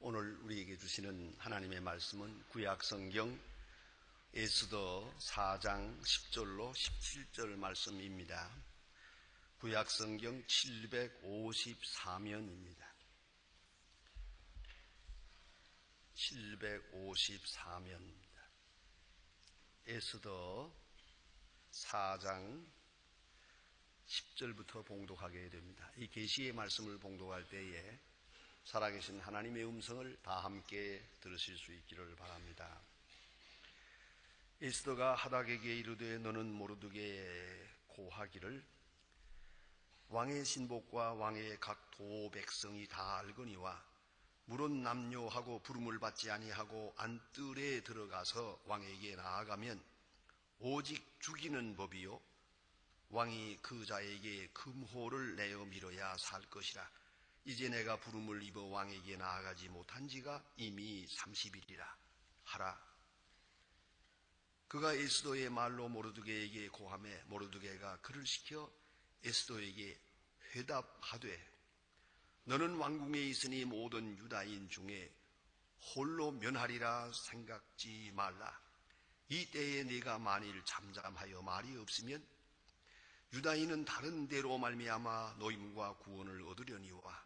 오늘 우리에게 주시는 하나님의 말씀은 구약성경 에스더 4장 10절로 17절 말씀입니다. 구약성경 754면입니다. 754면입니다. 에스더 4장 10절부터 봉독하게 됩니다. 이 계시의 말씀을 봉독할 때에 살아계신 하나님의 음성을 다 함께 들으실 수 있기를 바랍니다. 에스더가 하닥에게 이르되 너는 모르드게에 고하기를 왕의 신복과 왕의 각 도 백성이 다 알거니와 물은 남녀하고 부름을 받지 아니하고 안뜰에 들어가서 왕에게 나아가면 오직 죽이는 법이요 왕이 그 자에게 금호를 내어 밀어야 살 것이라. 이제 내가 부름을 입어 왕에게 나아가지 못한 지가 이미 30일이라 하라. 그가 에스더의 말로 모르드게에게 고하매 모르드게가 그를 시켜 에스더에게 회답하되 너는 왕궁에 있으니 모든 유다인 중에 홀로 면하리라 생각지 말라. 이 때에 네가 만일 잠잠하여 말이 없으면 유다인은 다른 데로 말미암아 노임과 구원을 얻으려니와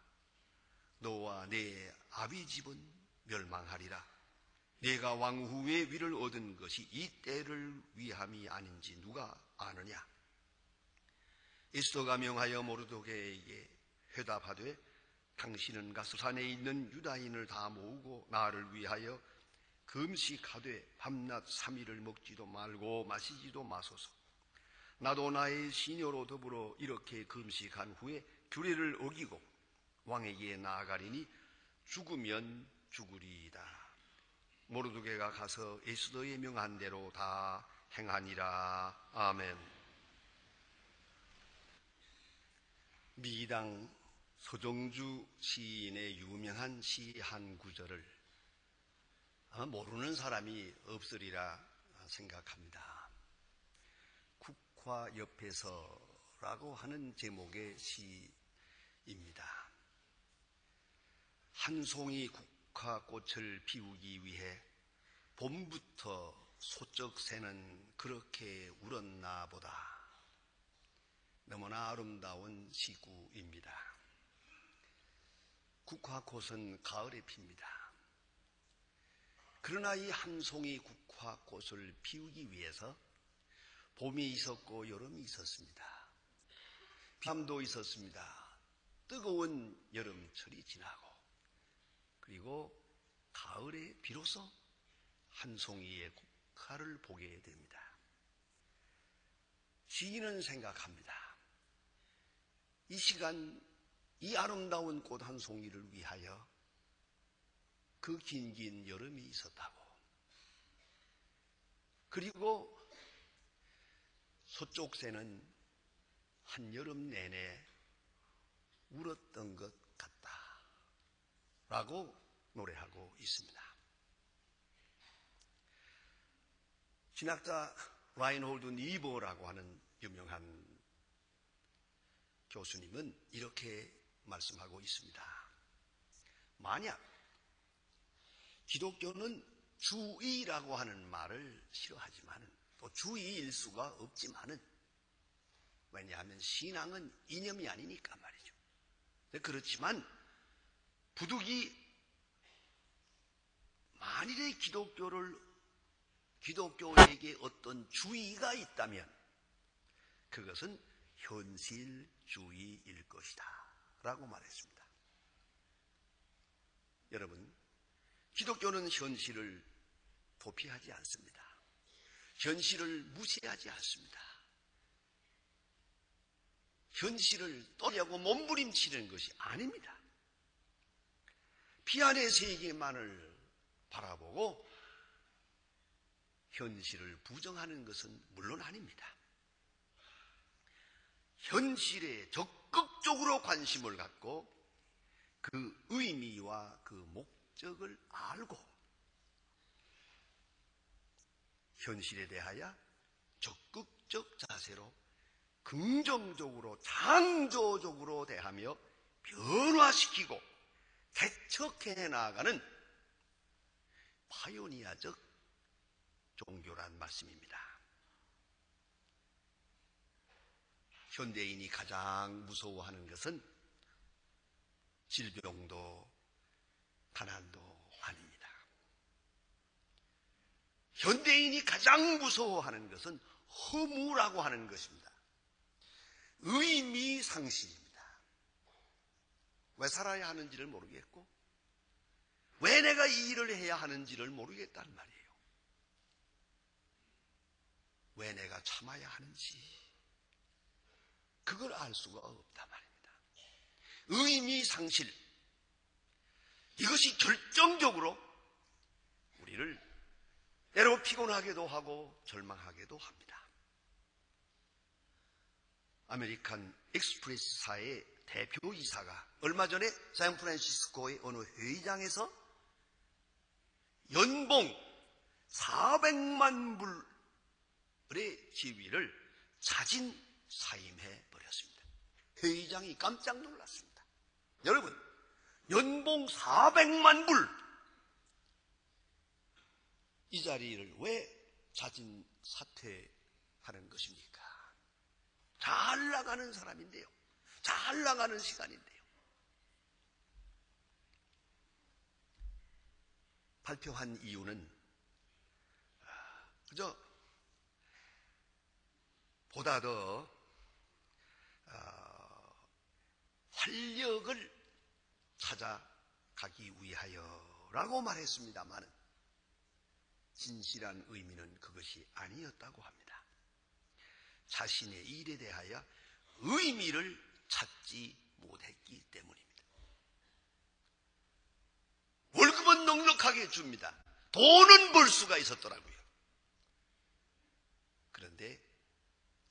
너와 내 아비 집은 멸망하리라. 네가 왕 후에 위를 얻은 것이 이 때를 위함이 아닌지 누가 아느냐. 에스더가 명하여 모르드게에게 회답하되 당신은 가서 산에 있는 유다인을 다 모으고 나를 위하여 금식하되 밤낮 3일을 먹지도 말고 마시지도 마소서. 나도 나의 시녀로 더불어 이렇게 금식한 후에 규례를 어기고 왕에게 나아가리니 죽으면 죽으리이다. 모르드게가 가서 에스더의 명한 대로 다 행하니라. 아멘. 미당 서정주 시인의 유명한 시 한 구절을 아마 모르는 사람이 없으리라 생각합니다. 국화 옆에서라고 하는 제목의 시입니다. 한 송이 국화꽃을 피우기 위해 봄부터 소쩍새는 그렇게 울었나 보다. 너무나 아름다운 시구입니다. 국화꽃은 가을에 핍니다. 그러나 이 한 송이 국화꽃을 피우기 위해서 봄이 있었고 여름이 있었습니다. 비함도 있었습니다. 뜨거운 여름철이 지나고 그리고 가을에 비로소 한 송이의 국화를 보게 됩니다. 시인은 생각합니다. 이 시간 이 아름다운 꽃 한 송이를 위하여 그 긴 여름이 있었다고. 그리고 소쪽새는 한여름 내내 울었던 것 같다 라고 노래하고 있습니다. 신학자 라인홀드 니버라고 하는 유명한 교수님은 이렇게 말씀하고 있습니다. 만약 기독교는 주의라고 하는 말을 싫어하지만 또 주의일 수가 없지만은 왜냐하면 신앙은 이념이 아니니까 말이죠. 그렇지만 부득이 만일에 기독교에게 어떤 주의가 있다면 그것은 현실주의일 것이다 라고 말했습니다. 여러분, 기독교는 현실을 도피하지 않습니다. 현실을 무시하지 않습니다. 현실을 떠려고 몸부림치는 것이 아닙니다. 비안의 세계만을 바라보고 현실을 부정하는 것은 물론 아닙니다. 현실에 적극적으로 관심을 갖고 그 의미와 그 목적을 알고 현실에 대하여 적극적 자세로 긍정적으로 창조적으로 대하며 변화시키고 개척해 나가는 파이오니아적 종교란 말씀입니다. 현대인이 가장 무서워하는 것은 질병도 가난도 아닙니다. 현대인이 가장 무서워하는 것은 허무라고 하는 것입니다. 의미상실입니다. 왜 살아야 하는지를 모르겠고 왜 내가 이 일을 해야 하는지를 모르겠다는 말이에요. 왜 내가 참아야 하는지 그걸 알 수가 없단 말입니다. 의미상실, 이것이 결정적으로 우리를 때로 피곤하게도 하고 절망하게도 합니다. 아메리칸 익스프레스사의 대표이사가 얼마 전에 샌프란시스코의 어느 회의장에서 연봉 400만 불의 지위를 자진 사임해 버렸습니다. 회의장이 깜짝 놀랐습니다. 여러분, 연봉 400만 불! 이 자리를 왜 자진 사퇴하는 것입니까? 잘 나가는 사람인데요. 잘 나가는 시간인데요. 발표한 이유는 그저 보다 더 활력을 찾아가기 위하여라고 말했습니다만 진실한 의미는 그것이 아니었다고 합니다. 자신의 일에 대하여 의미를 찾지 못했기 때문입니다. 월급은 넉넉하게 줍니다. 돈은 벌 수가 있었더라고요. 그런데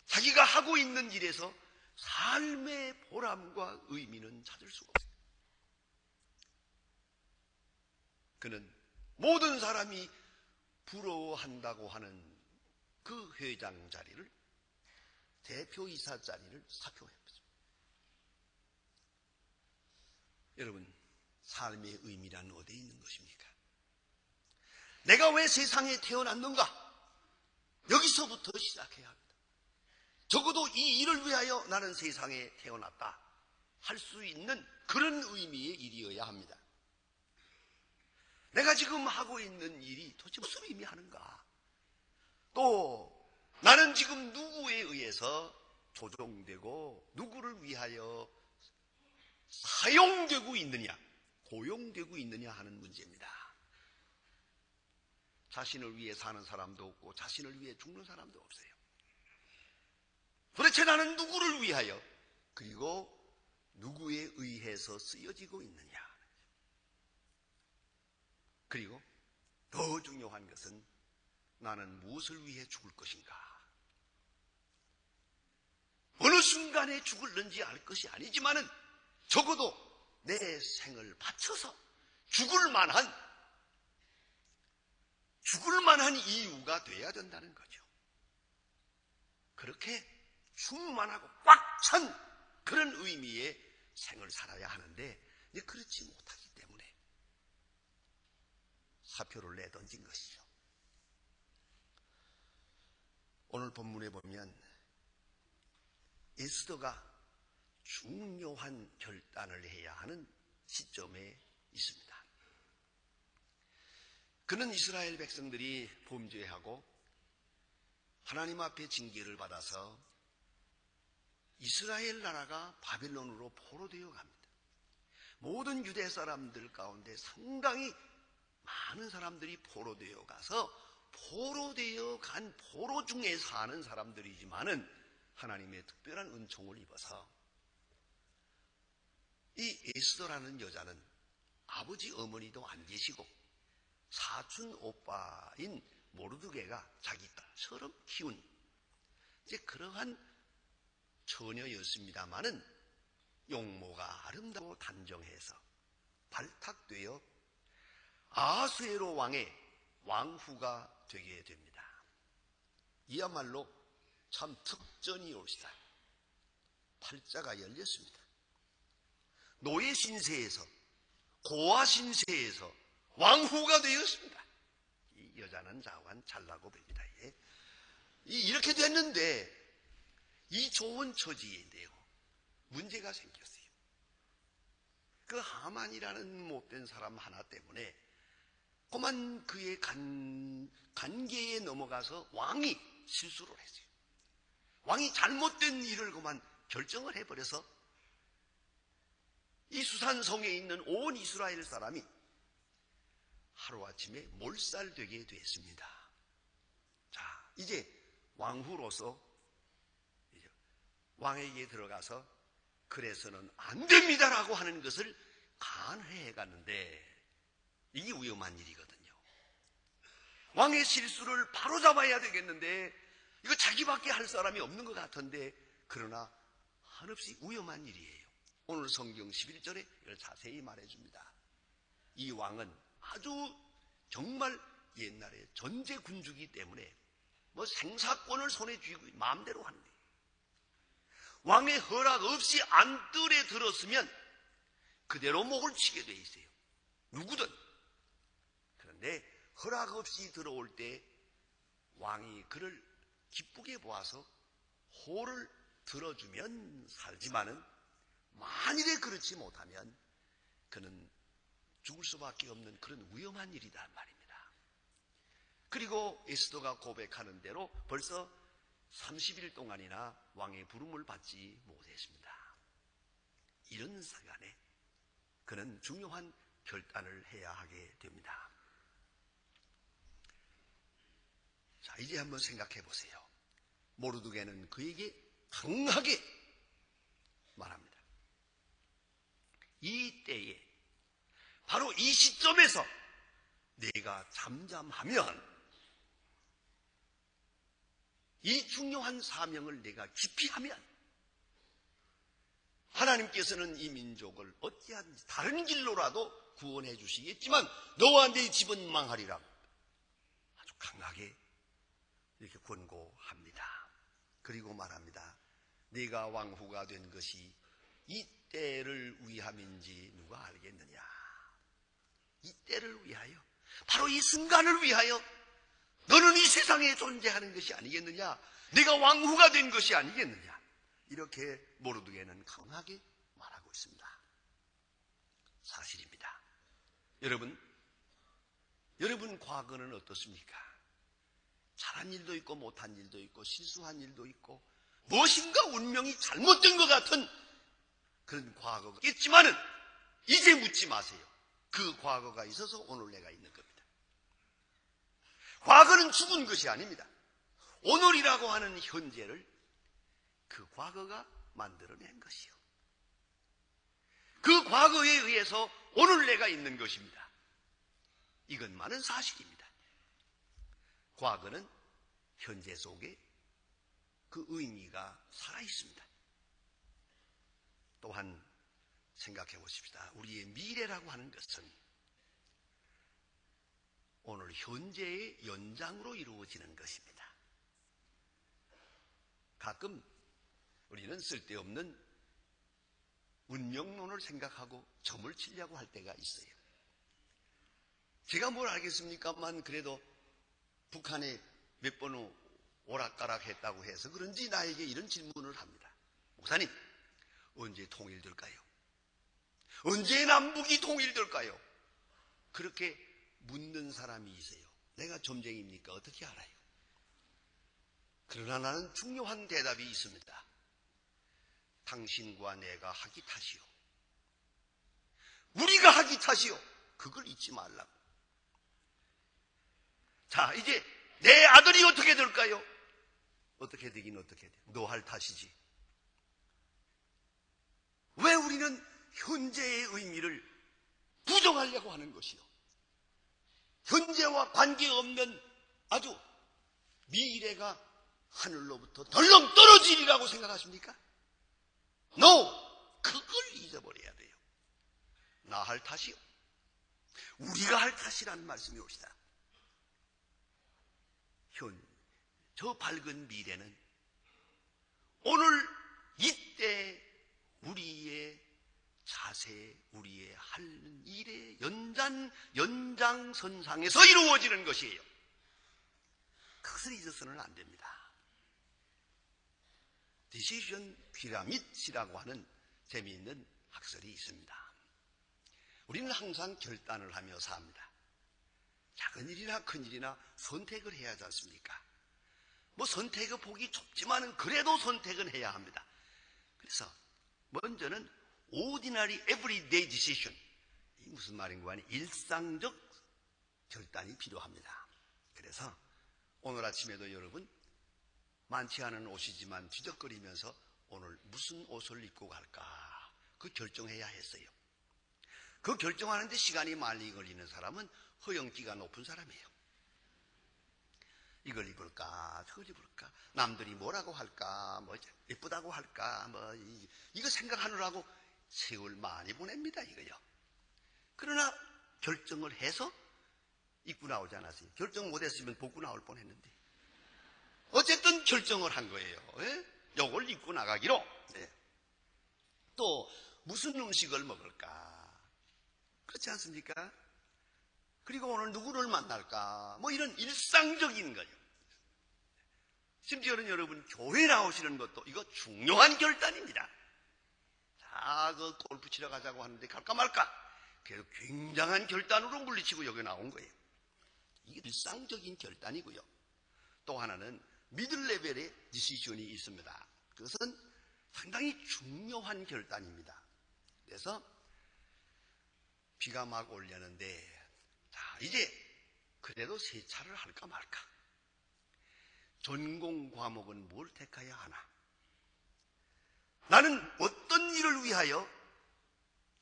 자기가 하고 있는 일에서 삶의 보람과 의미는 찾을 수가 없어요. 그는 모든 사람이 부러워한다고 하는 그 회장 자리를, 대표이사 자리를 사표했죠. 여러분, 삶의 의미란 어디에 있는 것입니까? 내가 왜 세상에 태어났는가? 여기서부터 시작해야 합니다. 적어도 이 일을 위하여 나는 세상에 태어났다 할 수 있는 그런 의미의 일이어야 합니다. 내가 지금 하고 있는 일이 도대체 무슨 의미하는가? 또 나는 지금 누구에 의해서 조종되고 누구를 위하여 사용되고 있느냐, 고용되고 있느냐 하는 문제입니다. 자신을 위해 사는 사람도 없고 자신을 위해 죽는 사람도 없어요. 도대체 나는 누구를 위하여, 그리고 누구에 의해서 쓰여지고 있느냐. 그리고 더 중요한 것은 나는 무엇을 위해 죽을 것인가. 어느 순간에 죽을는지 알 것이 아니지만은 적어도 내 생을 바쳐서 죽을 만한 이유가 돼야 된다는 거죠. 그렇게 충만하고 꽉 찬 그런 의미의 생을 살아야 하는데 그렇지 못하기 때문에 사표를 내던진 것이죠. 오늘 본문에 보면 에스더가 중요한 결단을 해야 하는 시점에 있습니다. 그는 이스라엘 백성들이 범죄하고 하나님 앞에 징계를 받아서 이스라엘 나라가 바빌론으로 포로되어 갑니다. 모든 유대 사람들 가운데 상당히 많은 사람들이 포로되어 가서 포로되어 간 포로 중에 사는 사람들이지만은 하나님의 특별한 은총을 입어서 이 에스더라는 여자는 아버지 어머니도 안 계시고 사촌 오빠인 모르드게가 자기 딸처럼 키운 이제 그러한 처녀였습니다마는 용모가 아름다워 단정해서 발탁되어 아하수에로 왕의 왕후가 되게 됩니다. 이야말로 참 특전이 옵시다. 팔자가 열렸습니다. 노예 신세에서 고아 신세에서 왕후가 되었습니다. 이 여자는 자관 잘나고 봅니다. 예. 이렇게 됐는데 이 좋은 처지인데요, 문제가 생겼어요. 그 하만이라는 못된 사람 하나 때문에 그만 그의 관계에 넘어가서 왕이 실수를 했어요. 왕이 잘못된 일을 그만 결정을 해버려서 이 수산성에 있는 온 이스라엘 사람이 하루아침에 몰살되게 됐습니다. 자, 이제 왕후로서 왕에게 들어가서 그래서는 안 됩니다라고 하는 것을 간회해 갔는데 이게 위험한 일이거든요. 왕의 실수를 바로잡아야 되겠는데 이거 자기밖에 할 사람이 없는 것 같은데, 그러나 한없이 위험한 일이에요. 오늘 성경 11절에 이걸 자세히 말해줍니다. 이 왕은 아주 정말 옛날에 전제군주이기 때문에 뭐 생사권을 손에 쥐고 마음대로 하는 거예요. 왕의 허락 없이 안뜰에 들었으면 그대로 목을 치게 돼 있어요. 누구든. 그런데 허락 없이 들어올 때 왕이 그를 기쁘게 보아서 호를 들어주면 살지만은 만일에 그렇지 못하면 그는 죽을 수밖에 없는 그런 위험한 일이란 말입니다. 그리고 에스더가 고백하는 대로 벌써 30일 동안이나 왕의 부름을 받지 못했습니다. 이런 시간에 그는 중요한 결단을 해야 하게 됩니다. 자, 이제 한번 생각해 보세요. 모르드게는 그에게 강하게 말합니다. 이 때에 바로 이 시점에서 내가 잠잠하면 이 중요한 사명을 내가 깊이 하면 하나님께서는 이 민족을 어찌하든지 다른 길로라도 구원해 주시겠지만 너와 네 집은 망하리라. 아주 강하게 이렇게 권고합니다. 그리고 말합니다. 네가 왕후가 된 것이 이 때를 위함인지 누가 알겠느냐. 이 때를 위하여, 바로 이 순간을 위하여 너는 이 세상에 존재하는 것이 아니겠느냐. 네가 왕후가 된 것이 아니겠느냐. 이렇게 모르드게는 강하게 말하고 있습니다. 사실입니다. 여러분 과거는 어떻습니까? 잘한 일도 있고 못한 일도 있고 실수한 일도 있고 무엇인가 운명이 잘못된 것 같은 그런 과거가 있겠지만은 이제 묻지 마세요. 그 과거가 있어서 오늘 내가 있는 겁니다. 과거는 죽은 것이 아닙니다. 오늘이라고 하는 현재를 그 과거가 만들어낸 것이요. 그 과거에 의해서 오늘 내가 있는 것입니다. 이것만은 사실입니다. 과거는 현재 속에 그 의미가 살아있습니다. 또한 생각해 보십시다. 우리의 미래라고 하는 것은 오늘 현재의 연장으로 이루어지는 것입니다. 가끔 우리는 쓸데없는 운명론을 생각하고 점을 치려고 할 때가 있어요. 제가 뭘 알겠습니까만 그래도 북한에 몇 번 오락가락 했다고 해서 그런지 나에게 이런 질문을 합니다. 목사님, 언제 통일될까요? 언제 남북이 통일될까요? 그렇게 묻는 사람이 있어요. 내가 점쟁입니까? 어떻게 알아요? 그러나 나는 중요한 대답이 있습니다. 당신과 내가 하기 탓이요. 우리가 하기 탓이요. 그걸 잊지 말라고. 자, 이제 내 아들이 어떻게 될까요? 어떻게 되긴 어떻게 돼. 너 할 탓이지. 왜 우리는 현재의 의미를 부정하려고 하는 것이요. 현재와 관계없는 아주 미래가 하늘로부터 덜렁 떨어지리라고 생각하십니까? No! 그걸 잊어버려야 돼요. 나 할 탓이요. 우리가 할 탓이라는 말씀이 옵시다. 저 밝은 미래는 오늘 이때 우리의 자세 우리의 할 일의 연장선상에서 이루어지는 것이에요. 그것을 잊어서는 안 됩니다. 디시전 피라밋이라고 하는 재미있는 학설이 있습니다. 우리는 항상 결단을 하며 삽니다. 작은 일이나 큰 일이나 선택을 해야 하지 않습니까? 뭐 선택의 폭이 좁지만은 그래도 선택은 해야 합니다. 그래서 먼저는 ordinary everyday decision, 이 무슨 말인가 하니 일상적 결단이 필요합니다. 그래서 오늘 아침에도 여러분 많지 않은 옷이지만 뒤적거리면서 오늘 무슨 옷을 입고 갈까 그 결정해야 했어요. 그 결정하는데 시간이 많이 걸리는 사람은 허영기가 높은 사람이에요. 이걸 입을까 저걸 입을까, 남들이 뭐라고 할까, 뭐 예쁘다고 할까, 뭐 이거 생각하느라고 세월 많이 보냅니다. 이거요. 그러나 결정을 해서 입고 나오지 않았어요. 결정 못했으면 벗고 나올 뻔했는데 어쨌든 결정을 한 거예요. 예? 요걸 입고 나가기로. 예. 또 무슨 음식을 먹을까, 그렇지 않습니까? 그리고 오늘 누구를 만날까, 뭐 이런 일상적인 거예요. 심지어는 여러분 교회 나오시는 것도 이거 중요한 결단입니다. 자, 그 골프 치러 가자고 하는데 갈까 말까, 그래도 굉장한 결단으로 물리치고 여기 나온 거예요. 이게 일상적인 결단이고요. 또 하나는 미들 레벨의 디시전이 있습니다. 그것은 상당히 중요한 결단입니다. 그래서 비가 막 올려는데, 자, 이제 그래도 세차를 할까 말까, 전공 과목은 뭘 택해야 하나, 나는 어떤 일을 위하여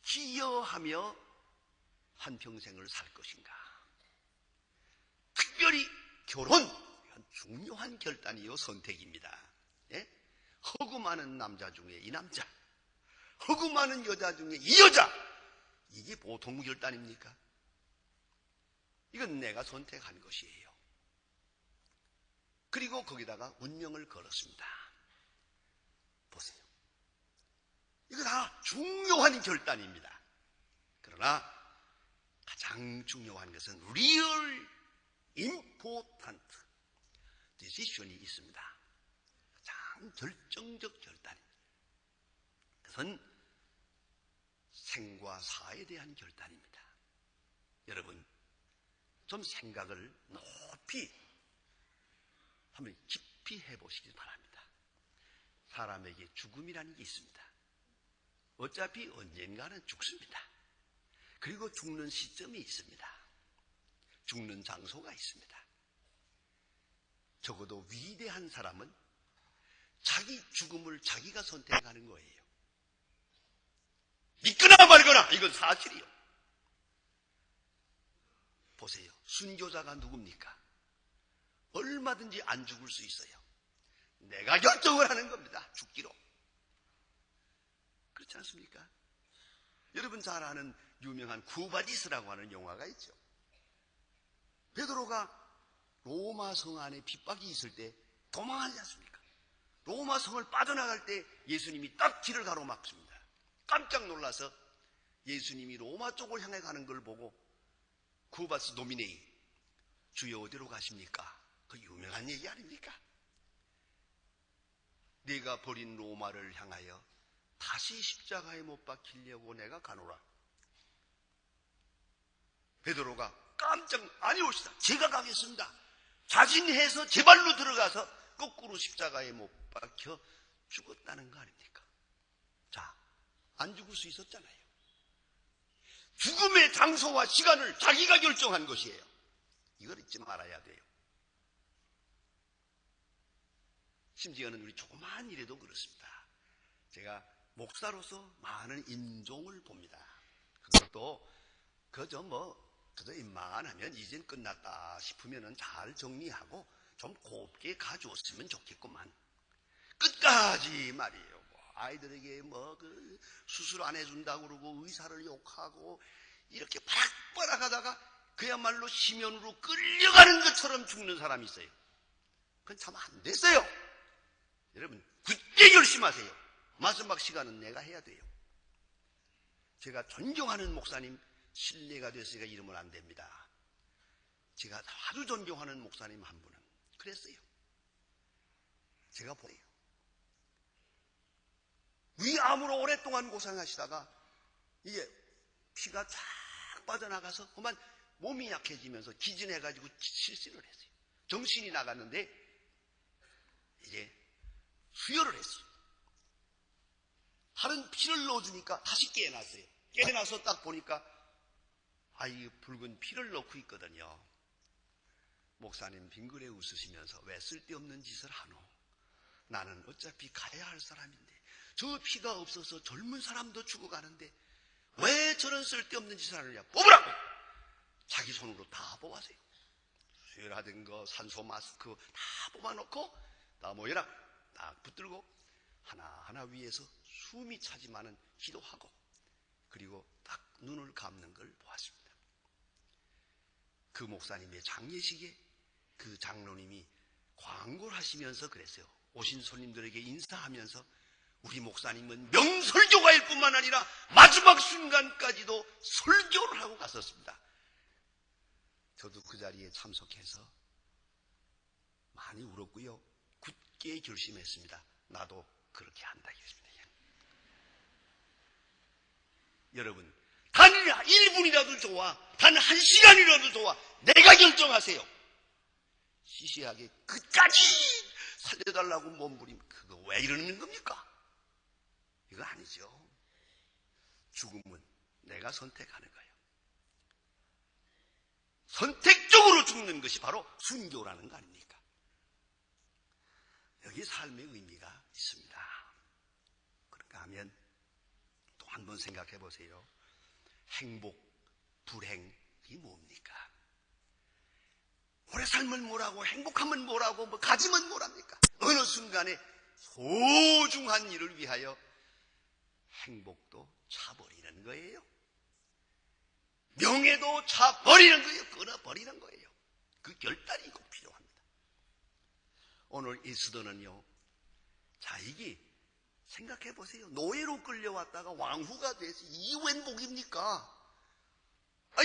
기여하며 한평생을 살 것인가, 특별히 결혼, 중요한 결단이요 선택입니다. 예? 허구 많은 남자 중에 이 남자, 허구 많은 여자 중에 이 여자, 이게 보통 결단입니까? 이건 내가 선택한 것이에요. 그리고 거기다가 운명을 걸었습니다. 보세요. 이거 다 중요한 결단입니다. 그러나 가장 중요한 것은 real important decision이 있습니다. 가장 결정적 결단입니다. 그것은 생과 사에 대한 결단입니다. 여러분 좀 생각을 높이 한번 깊이 해보시기 바랍니다. 사람에게 죽음이라는 게 있습니다. 어차피 언젠가는 죽습니다. 그리고 죽는 시점이 있습니다. 죽는 장소가 있습니다. 적어도 위대한 사람은 자기 죽음을 자기가 선택하는 거예요. 믿거나 말거나 이건 사실이요. 보세요. 순교자가 누굽니까? 얼마든지 안 죽을 수 있어요. 내가 결정을 하는 겁니다. 죽기로. 그렇지 않습니까? 여러분 잘 아는 유명한 구바디스라고 하는 영화가 있죠. 베드로가 로마 성 안에 핍박이 있을 때 도망하지 않습니까? 로마 성을 빠져나갈 때 예수님이 딱 길을 가로막습니다. 깜짝 놀라서 예수님이 로마 쪽을 향해 가는 걸 보고 구바스 도미네이, 주여 어디로 가십니까? 그 유명한 얘기 아닙니까? 네가 버린 로마를 향하여 다시 십자가에 못 박히려고 내가 가노라. 베드로가 깜짝, 아니옵시다, 제가 가겠습니다. 자진해서 제 발로 들어가서 거꾸로 십자가에 못 박혀 죽었다는 거 아닙니까? 자, 안 죽을 수 있었잖아요. 죽음의 장소와 시간을 자기가 결정한 것이에요. 이걸 잊지 말아야 돼요. 심지어는 우리 조그마한 일에도 그렇습니다. 제가 목사로서 많은 임종을 봅니다. 그것도 그저 입만 하면 이젠 끝났다 싶으면 잘 정리하고 좀 곱게 가져왔으면 좋겠구만. 끝까지 말이에요. 아이들에게 그 수술 안 해준다고 그러고 의사를 욕하고 이렇게 바락바락 하다가 그야말로 심연으로 끌려가는 것처럼 죽는 사람이 있어요. 그건 참 안 됐어요. 여러분 굳게 결심하세요. 마지막 시간은 내가 해야 돼요. 제가 존경하는 목사님 신뢰가 됐으니까 이러면 안 됩니다. 제가 아주 존경하는 목사님 한 분은 그랬어요. 제가 보여요. 위암으로 오랫동안 고생하시다가 이게 피가 쫙 빠져나가서 그만 몸이 약해지면서 기진해가지고 실신을 했어요. 정신이 나갔는데 이제 수혈을 했어요. 다른 피를 넣어주니까 다시 깨어났어요. 깨어나서 딱 보니까 이 붉은 피를 넣고 있거든요. 목사님 빙그레 웃으시면서 왜 쓸데없는 짓을 하노? 나는 어차피 가야 할 사람인데 저 피가 없어서 젊은 사람도 죽어가는데 왜 저런 쓸데없는 짓을 하느냐? 뽑으라고! 자기 손으로 다 뽑았어요. 수혈하던 거, 산소 마스크 다 뽑아놓고 다 모여라 딱 붙들고 하나하나 위에서 숨이 차지만은 기도하고 그리고 딱 눈을 감는 걸 보았습니다. 그 목사님의 장례식에 그 장로님이 광고를 하시면서 그랬어요. 오신 손님들에게 인사하면서 우리 목사님은 명설교가일 뿐만 아니라 마지막 순간까지도 설교를 하고 갔었습니다. 저도 그 자리에 참석해서 많이 울었고요. 굳게 결심했습니다. 나도 그렇게 한다 했습니다. 여러분, 단 1분이라도 좋아, 단 1시간이라도 좋아, 내가 결정하세요. 시시하게 끝까지 살려달라고 몸부림, 그거 왜 이러는 겁니까? 이거 아니죠. 죽음은 내가 선택하는 거예요. 선택적으로 죽는 것이 바로 순교라는 거 아닙니까? 여기 삶의 의미가 있습니다. 그런가 하면 또 한 번 생각해 보세요. 행복, 불행이 뭡니까? 오래 살면 뭐라고, 행복하면 뭐라고, 가지면 뭐랍니까? 어느 순간에 소중한 일을 위하여 행복도 차버리는 거예요. 명예도 차버리는 거예요. 끊어버리는 거예요. 그 결단이 꼭 필요합니다. 오늘 에스더는요, 자, 이게 생각해 보세요. 노예로 끌려왔다가 왕후가 돼서 이 웬 복입니까?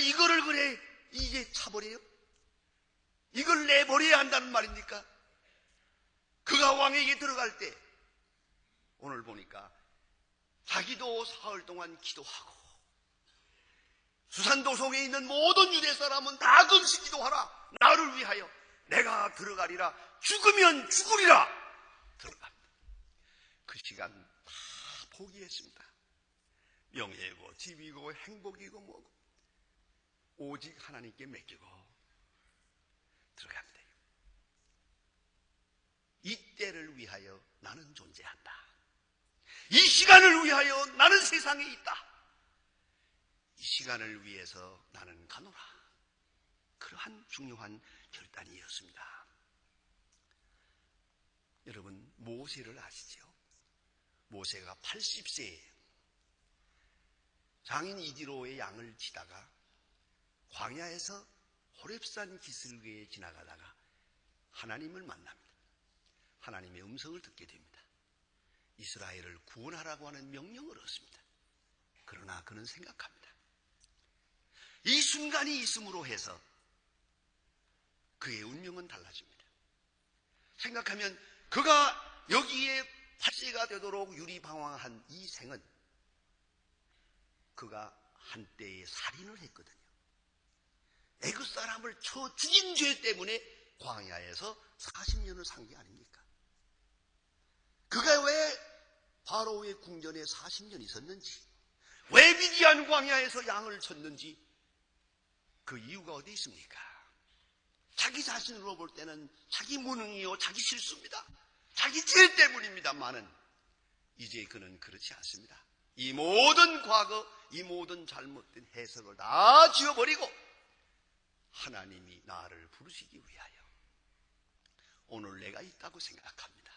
이거를 그래 이제 차버려요? 이걸 내버려야 한다는 말입니까? 그가 왕에게 들어갈 때 오늘 보니까 자기도 사흘 동안 기도하고 수산도성에 있는 모든 유대 사람은 다 금식 기도하라. 나를 위하여 내가 들어가리라. 죽으면 죽으리라. 들어갑니다. 그 시간 다 포기했습니다. 명예고 집이고 행복이고 뭐고 오직 하나님께 맡기고 들어갑니다. 이때를 위하여 나는 존재한다. 이 시간을 위하여 나는 세상에 있다. 이 시간을 위해서 나는 가노라. 그러한 중요한 결단이었습니다. 여러분, 모세를 아시죠? 모세가 80세에 장인 이디로의 양을 치다가 광야에서 호렙산 기슭에 지나가다가 하나님을 만납니다. 하나님의 음성을 듣게 됩니다. 이스라엘을 구원하라고 하는 명령을 얻습니다. 그러나 그는 생각합니다. 이 순간이 있음으로 해서 그의 운명은 달라집니다. 생각하면 그가 여기에 8세가 되도록 유리방황한 이 생은 그가 한때에 살인을 했거든요. 애굽 사람을 쳐 죽인 죄 때문에 광야에서 40년을 산 게 아닙니까? 그가 왜 바로의 궁전에 40년 있었는지, 왜 미디안 광야에서 양을 쳤는지 그 이유가 어디 있습니까? 자기 자신으로 볼 때는 자기 무능이요, 자기 실수입니다. 자기 죄 때문입니다만은 이제 그는 그렇지 않습니다. 이 모든 과거, 이 모든 잘못된 해석을 다 지워버리고 하나님이 나를 부르시기 위하여 오늘 내가 있다고 생각합니다.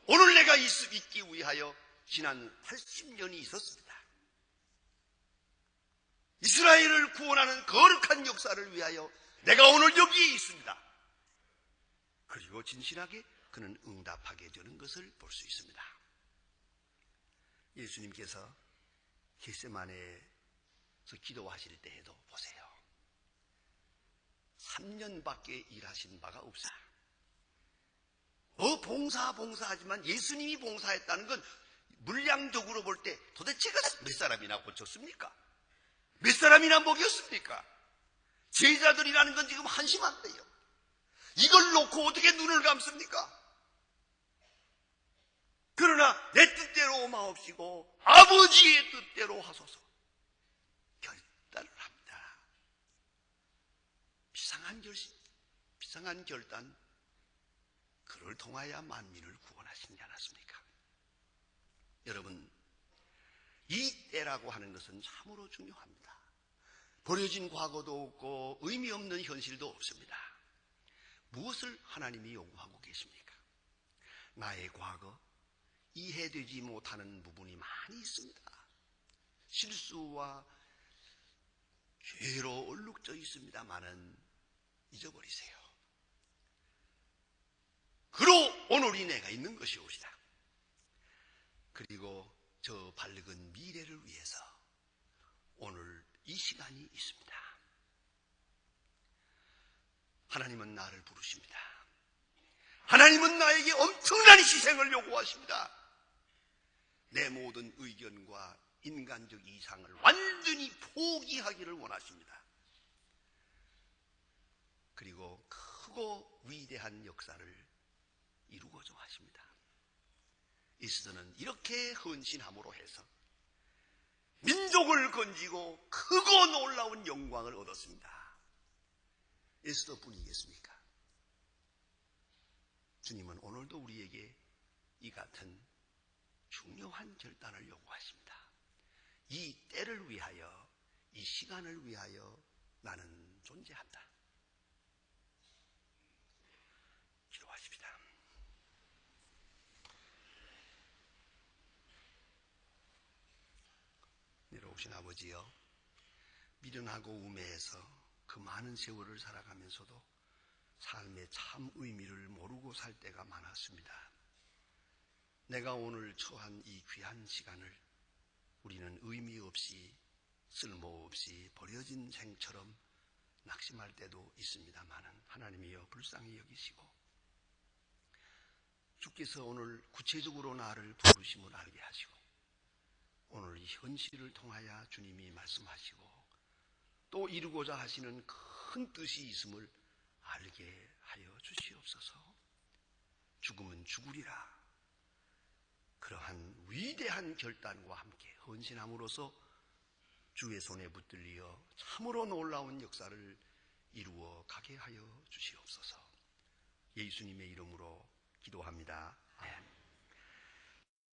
오늘 내가 있기 위하여 지난 80년이 있었습니다. 이스라엘을 구원하는 거룩한 역사를 위하여 내가 오늘 여기에 있습니다. 그리고 진실하게 그는 응답하게 되는 것을 볼 수 있습니다. 예수님께서 겟세마네에서 기도하실 때에도 보세요. 3년밖에 일하신 바가 없어요. 봉사하지만 예수님이 봉사했다는 건 물량적으로 볼 때 도대체가 몇 사람이나 고쳤습니까? 몇 사람이나 먹였습니까? 제자들이라는 건 지금 한심한데요. 이걸 놓고 어떻게 눈을 감습니까? 그러나 내 뜻대로 마옵시고 아버지의 뜻대로 하소서 결단을 합니다. 비상한 결단, 그를 통하여 만민을 구원하시지 않았습니까? 여러분, 이 때라고 하는 것은 참으로 중요합니다. 버려진 과거도 없고 의미 없는 현실도 없습니다. 무엇을 하나님이 요구하고 계십니까? 나의 과거, 이해되지 못하는 부분이 많이 있습니다. 실수와 죄로 얼룩져 있습니다만은 잊어버리세요. 그로 오늘이 내가 있는 것이옵시다. 그리고 저 밝은 미래를 위해서 오늘 이 시간이 있습니다. 하나님은 나를 부르십니다. 하나님은 나에게 엄청난 희생을 요구하십니다. 내 모든 의견과 인간적 이상을 완전히 포기하기를 원하십니다. 그리고 크고 위대한 역사를 이루고자 하십니다. 에스더는 이렇게 헌신함으로 해서 민족을 건지고 크고 놀라운 영광을 얻었습니다. 에스더뿐이겠습니까? 주님은 오늘도 우리에게 이 같은 중요한 결단을 요구하십니다. 이 때를 위하여, 이 시간을 위하여 나는 존재한다. 기도하십시다. 내려오신 아버지여, 미련하고 우매해서 그 많은 세월을 살아가면서도 삶의 참 의미를 모르고 살 때가 많았습니다. 내가 오늘 처한 이 귀한 시간을 우리는 의미 없이 쓸모없이 버려진 생처럼 낙심할 때도 있습니다마는 하나님이여 불쌍히 여기시고 주께서 오늘 구체적으로 나를 부르심을 알게 하시고 오늘 이 현실을 통하여 주님이 말씀하시고 또 이루고자 하시는 큰 뜻이 있음을 알게 하여 주시옵소서. 죽음은 죽으리라. 그러한 위대한 결단과 함께 헌신함으로써 주의 손에 붙들려 참으로 놀라운 역사를 이루어 가게 하여 주시옵소서. 예수님의 이름으로 기도합니다.